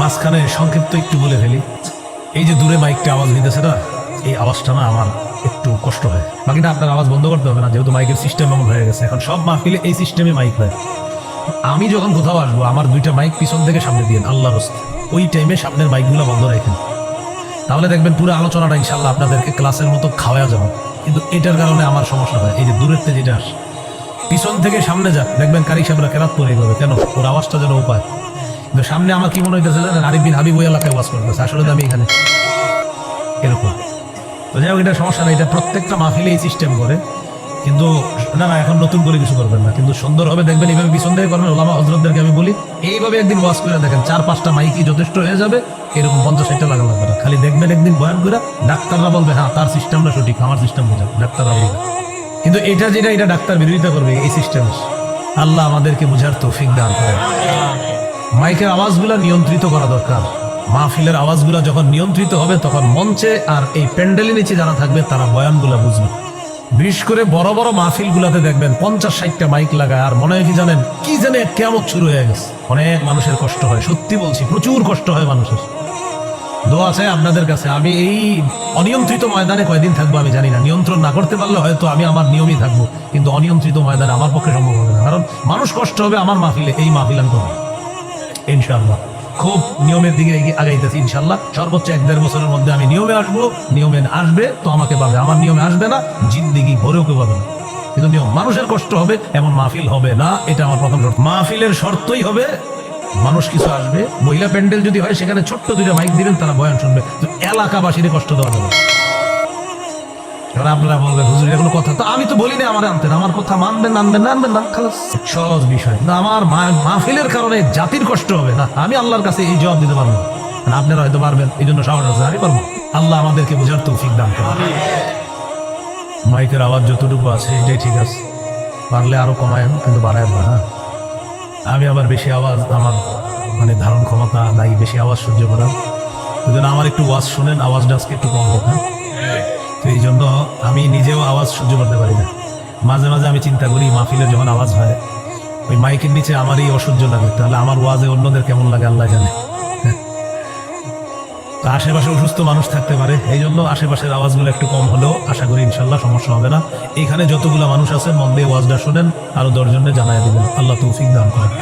মাঝখানে সংক্ষিপ্ত একটু বলে ফেলি। এই যে দূরে মাইকটা আওয়াজ দিতেছে না, এই আওয়াজটা না আমার একটু কষ্ট হয়। বাকিটা আপনার আওয়াজ বন্ধ করতে হবে না, যেহেতু মাইকের সিস্টেম এমন হয়ে গেছে। এখন সব মাহফিলে এই সিস্টেমে মাইক হয়। আমি যখন কোথাও আসবো আমার দুইটা মাইক পিছন থেকে সামনে দিয়ে আল্লাহর রাস্তায় ওই টাইমে সামনের মাইকগুলো বন্ধ রাখেন, তাহলে দেখবেন পুরো আলোচনাটা ইনশাল্লাহ আপনাদেরকে ক্লাসের মতো খাওয়া যাবে। কিন্তু এটার কারণে আমার সমস্যা হয়, এই যে দূরের থেকে যেটা আসে পিছন থেকে সামনে যাক, দেখবেন কারি সাহেবরা কেরাত পরে এইভাবে, কেন ওর আওয়াজটা যেন উপায়। কিন্তু সামনে আমার কি মনে হইতেছে জানেন, আরিফ বিন হাবিব ওই এলাকায় ওয়াজ করতেছে, আসলে তো আমি এখানে এরকম। তো যাই হোক, এটা সমস্যা নেই, এটা প্রত্যেকটা মাহফিলে এই সিস্টেম করে। কিন্তু না, এখন নতুন করে কিছু করবেন না, কিন্তু সুন্দর হবে দেখবেন এইভাবে পিছন থেকে করবেন। ওলামা হজরতদেরকে আমি বলি এইভাবে একদিন ওয়াজ করে দেখেন, 4-5টা মাইকই যথেষ্ট হয়ে যাবে। এরকম 50-60টা লাগা লাগবে না, খালি দেখবেন একদিন বয়ান করে ডাক্তাররা বলবে হ্যাঁ তার সিস্টেমটা সঠিক, আমার সিস্টেম বোঝা, ডাক্তাররা বলবে। কিন্তু এটা যেটা এটা ডাক্তার বিরোধিতা করবে এই সিস্টেম। আল্লাহ আমাদেরকে বুঝার তৌফিক দান করে। মাইকের আওয়াজগুলা নিয়ন্ত্রিত করা দরকার। মাহফিলের আওয়াজগুলা যখন নিয়ন্ত্রিত হবে তখন মঞ্চে আর এই প্যান্ডেলের নিচে যারা থাকবে তারা বয়ানগুলা বুঝবে। বিশেষ করে বড় বড় মাহফিল গুলাতে দেখবেন 50-60টা মাইক লাগায়, আর মনে হয় কি জানেন, কি জানে কেমন শুরু হয়ে গেছে। অনেক মানুষের কষ্ট হয়, সত্যি বলছি, প্রচুর কষ্ট হয় মানুষের। দোয়া আছে আপনাদের কাছে, আমি এই অনিয়ন্ত্রিত ময়দানে কয়দিন থাকবো আমি জানি না। নিয়ন্ত্রণ না করতে পারলে হয়তো আমি আমার নিয়মই থাকবো, কিন্তু অনিয়ন্ত্রিত ময়দানে আমার পক্ষে সম্ভব হবে না। কারণ মানুষ কষ্ট হবে আমার মাহফিলে, এই মাহফিল আমি করবো ইনশাআল্লাহ। খুব নিয়মের দিকে আগাইতেছি ইনশাআল্লাহ। সর্বোচ্চ 1-1.5 বছরের মধ্যে আমি নিয়মে আসবো, নিয়মে আসবে তো আমাকে পাবে, আমার নিয়মে আসবে না জিন্দিগি ভরেও কেউ পাবে না। কিন্তু নিয়ম, মানুষের কষ্ট হবে এমন মাহফিল হবে না, এটা আমার প্রথম শর্ত। মাহফিলের শর্তই হবে মানুষ কিছু আসবে। মহিলা প্যান্ডেল যদি হয় সেখানে ছোট্ট 2টা মাইক দিবেন, তারা বয়ান শুনবে, তো এলাকাবাসীর কষ্ট দেওয়া যাবে। এবার আপনারা বলবেন হুজুর এটা কোনো কথা, তো আমি তো বলি না আমার আনতেন, আমার কথা মানবেন আনবেন না আনবেন না, খালাস, সহজ বিষয়। না আমার মাহফিলের কারণে জাতির কষ্ট হবে না, আমি আল্লাহর কাছে এই জবাব দিতে পারবো না। আপনারা হয়তো পারবেন, এই জন্য সাহস আছে, আমি পারবো। আল্লাহ আমাদেরকে বোঝার তৌফিক দান করুন। মাইকের আওয়াজ যতটুকু আছে এটাই ঠিক আছে, পারলে আরো কমায়, কিন্তু বাড়ায় না। হ্যাঁ, আমি আবার বেশি আওয়াজ আমার মানে ধারণ ক্ষমতা নাই, বেশি আওয়াজ সহ্য করার। ওই জন্য আমার একটু ওয়াজ শোনেন, আওয়াজটা আজকে একটু কম হোক। হ্যাঁ, তো এই জন্য আমি নিজেও আওয়াজ সহ্য করতে পারি না। মাঝে মাঝে আমি চিন্তা করি মাহফিলের যখন আওয়াজ হয় ওই মাইকের নিচে আমারই অসহ্য লাগে, তাহলে আমার ওয়াজে অন্যদের কেমন লাগে আল্লাহ জানে। তো আশেপাশে অসুস্থ মানুষ থাকতে পারে, এই জন্য আশেপাশের আওয়াজগুলো একটু কম হলেও আশা করি ইনশাল্লাহ সমস্যা হবে না। এখানে যতগুলো মানুষ আছে মন দিয়ে ওয়াজটা শোনেন, আরো 10 জনে জানায় দিবেন। আল্লাহ তৌফিক দান করেন।